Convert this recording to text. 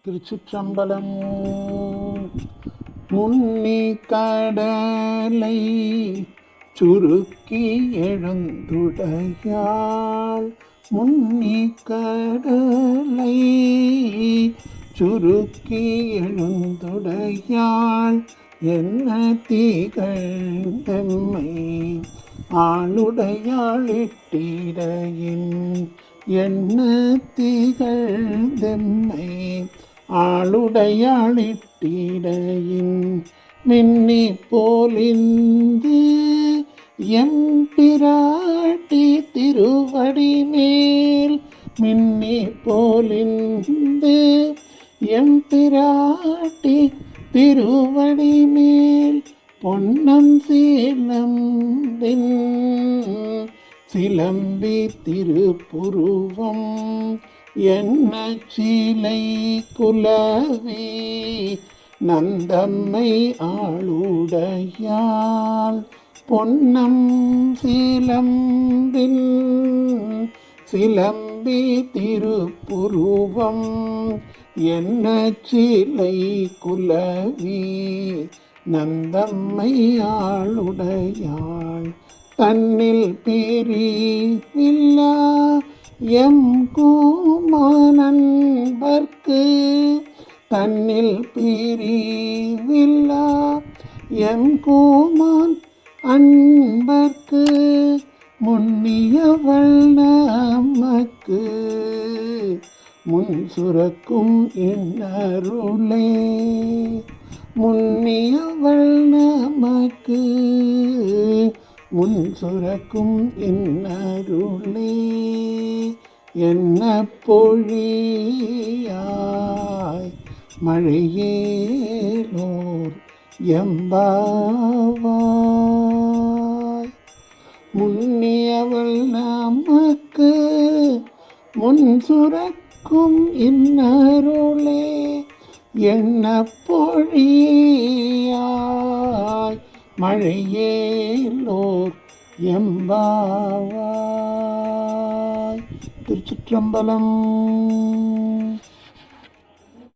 திருச்சிற்றம்பலம். முன்னி கடலை சுருக்கி எழுந்துடையாள், முன்னி கடலை சுருக்கி எழுந்துடையாள், என்ன திகழ்ந்தெம்மை ஆளுடையாள் இட்டிடையின், என்ன திகழ்ந்தெம்மை ஆளுடையாள் இட்டிடையின், மின்னி போலிந்து எம்பிராட்டி திருவடி மேல், மின்னி போலிந்து எம்பிராட்டி திருவடி மேல், பொன்னம் சீலம்பின் சிலம்பி திருப்புருவம், என்ன சீலை குலவி நந்தம்மை ஆளுடையாள், பொன்னம் சீலம்பின் சிலம்பி திருப்புருவம், என்ன சீலை குலவி நந்தம்மை ஆளுடையாள், தன்னில் பிரிவில்லா எம் கூமானன்பர்க்கு, தன்னில் பிரிவில்லா எம் கூமான் அன்பர்க்கு, முன்னியவள் நமக்கு முன் சுரக்கும் இன்னருளே, முன்னியவள் நமக்கு முன் சுரக்கும் இன்னருளே, என்ன பொழியாய் மழையேலோர் எம்பாவாய், முன்னியவள் நமக்கு முன் சுரக்கும் இன்னருளே, என்ன பொழியாய் மழையேலோர் எம்பாவாய். திருச்சிற்றம்பலம்.